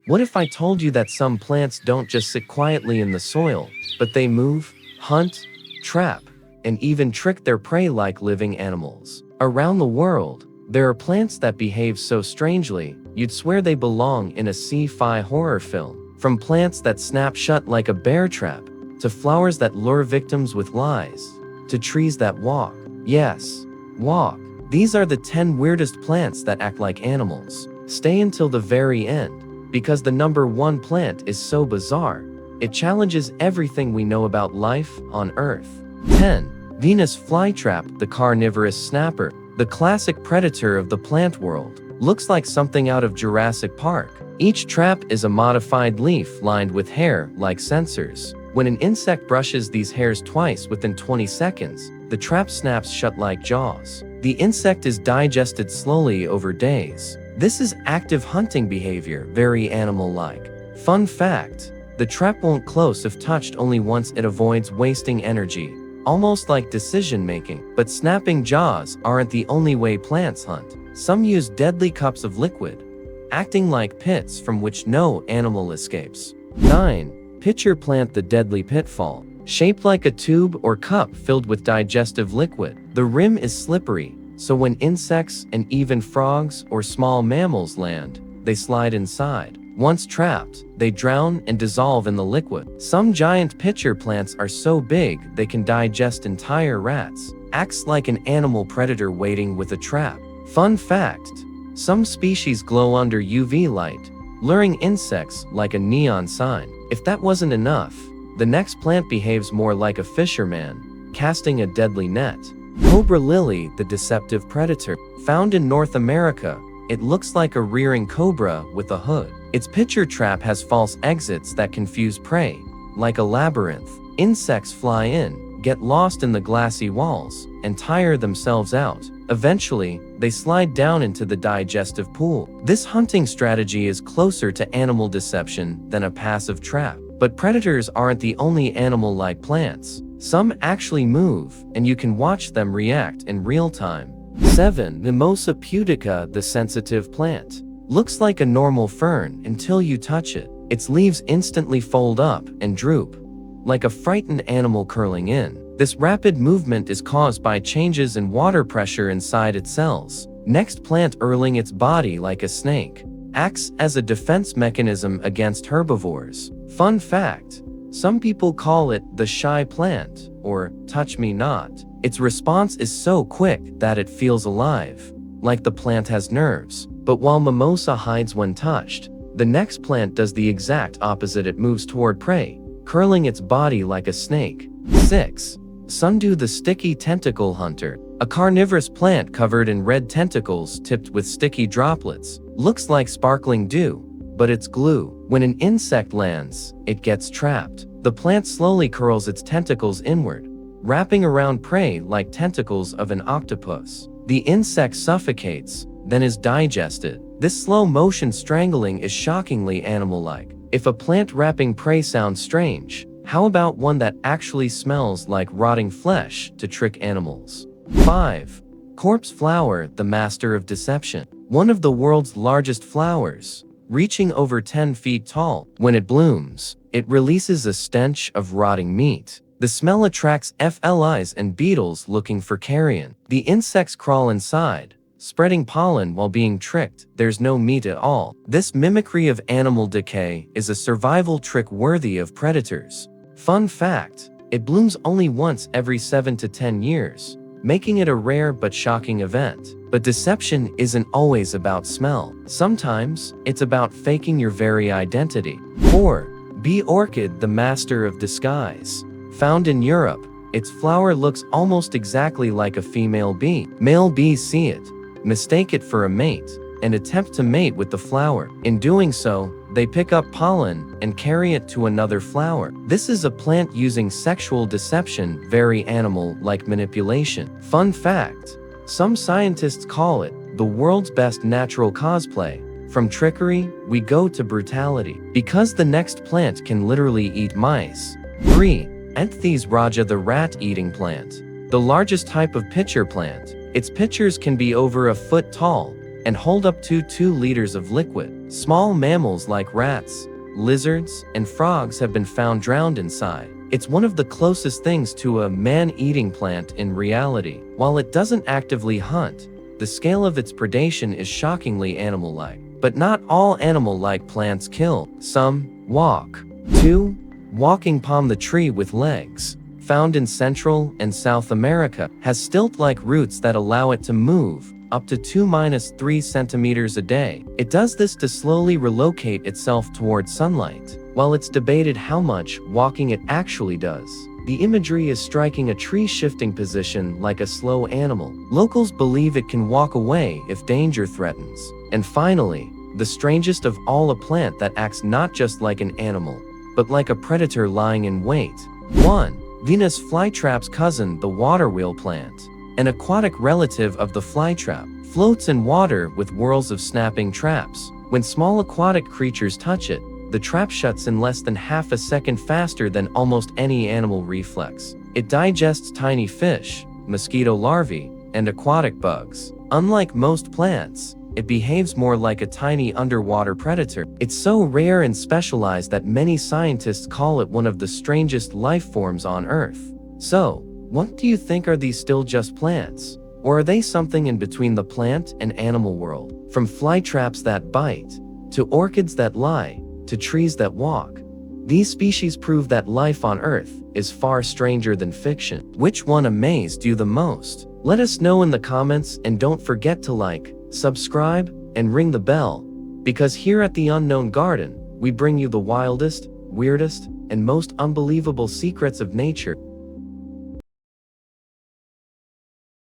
What if I told you that some plants don't just sit quietly in the soil, but they move, hunt, trap, and even trick their prey like living animals? Around the world, there are plants that behave so strangely, you'd swear they belong in a sci-fi horror film. From plants that snap shut like a bear trap, to flowers that lure victims with lies, to trees that walk. Yes, walk. These are the 10 weirdest plants that act like animals. Stay until the very end, because the number 1 plant is so bizarre, it challenges everything we know about life on Earth. 10. Venus flytrap, the carnivorous snapper, the classic predator of the plant world. Looks like something out of Jurassic Park. Each trap is a modified leaf lined with hair like sensors. When an insect brushes these hairs twice within 20 seconds, the trap snaps shut like jaws. The insect is digested slowly over days. This is active hunting behavior, very animal-like. Fun fact, the trap won't close if touched only once. It avoids wasting energy, almost like decision-making. But snapping jaws aren't the only way plants hunt. Some use deadly cups of liquid, acting like pits from which no animal escapes. 9. Pitcher plant, the deadly pitfall. Shaped like a tube or cup filled with digestive liquid, the rim is slippery, so when insects and even frogs or small mammals land, they slide inside. Once trapped, they drown and dissolve in the liquid. Some giant pitcher plants are so big they can digest entire rats. Acts like an animal predator waiting with a trap. Fun fact, some species glow under UV light, luring insects like a neon sign. If that wasn't enough, the next plant behaves more like a fisherman, casting a deadly net. Cobra lily, the deceptive predator. Found in North America, it looks like a rearing cobra with a hood. Its pitcher trap has false exits that confuse prey, like a labyrinth. Insects fly in, get lost in the glassy walls, and tire themselves out. Eventually, they slide down into the digestive pool. This hunting strategy is closer to animal deception than a passive trap. But predators aren't the only animal-like plants. Some actually move, and you can watch them react in real time. 7. Mimosa pudica, the sensitive plant. Looks like a normal fern until you touch it. Its leaves instantly fold up and droop, like a frightened animal curling in. This rapid movement is caused by changes in water pressure inside its cells. Next plant hurling its body like a snake. Acts as a defense mechanism against herbivores. Fun fact, some people call it the shy plant, or touch me not. Its response is so quick that it feels alive, like the plant has nerves. But while mimosa hides when touched, the next plant does the exact opposite. It moves toward prey, curling its body like a snake. 6. Sundew, the sticky tentacle hunter. A carnivorous plant covered in red tentacles tipped with sticky droplets. Looks like sparkling dew, but it's glue. When an insect lands, it gets trapped. The plant slowly curls its tentacles inward, wrapping around prey like tentacles of an octopus. The insect suffocates, then is digested. This slow-motion strangling is shockingly animal-like. If a plant wrapping prey sounds strange, how about one that actually smells like rotting flesh to trick animals? 5. Corpse flower, the master of deception. One of the world's largest flowers, reaching over 10 feet tall. When it blooms, it releases a stench of rotting meat. The smell attracts flies and beetles looking for carrion. The insects crawl inside, spreading pollen while being tricked. There's no meat at all. This mimicry of animal decay is a survival trick worthy of predators. Fun fact, it blooms only once every 7 to 10 years, making it a rare but shocking event. But deception isn't always about smell. Sometimes, it's about faking your very identity. 4. Bee orchid, the master of disguise. Found in Europe, its flower looks almost exactly like a female bee. Male bees see it, mistake it for a mate, and attempt to mate with the flower. In doing so, they pick up pollen and carry it to another flower. This is a plant using sexual deception, very animal-like manipulation. Fun fact, some scientists call it the world's best natural cosplay. From trickery, we go to brutality, because the next plant can literally eat mice. 3. Anthes raja, the rat-eating plant. The largest type of pitcher plant. Its pitchers can be over a foot tall, and hold up to 2 liters of liquid. Small mammals like rats, lizards, and frogs have been found drowned inside. It's one of the closest things to a man-eating plant in reality. While it doesn't actively hunt, the scale of its predation is shockingly animal-like. But not all animal-like plants kill. Some walk. 2. Walking palm. The tree with legs, found in Central and South America, has stilt-like roots that allow it to move up to 2-3 centimeters a day. It does this to slowly relocate itself toward sunlight. While it's debated how much walking it actually does, the imagery is striking: a tree shifting position like a slow animal. Locals believe it can walk away if danger threatens. And finally, the strangest of all, a plant that acts not just like an animal, but like a predator lying in wait. 1. Venus flytrap's cousin, the water wheel plant. An aquatic relative of the flytrap, floats in water with whirls of snapping traps. When small aquatic creatures touch it, the trap shuts in less than half a second, faster than almost any animal reflex. It digests tiny fish, mosquito larvae, and aquatic bugs. Unlike most plants, it behaves more like a tiny underwater predator. It's so rare and specialized that many scientists call it one of the strangest life forms on Earth. So, what do you think? Are these still just plants? Or are they something in between the plant and animal world? From flytraps that bite, to orchids that lie, to trees that walk, these species prove that life on Earth is far stranger than fiction. Which one amazed you the most? Let us know in the comments, and don't forget to like, subscribe, and ring the bell, because here at The Unknown Garden, we bring you the wildest, weirdest, and most unbelievable secrets of nature.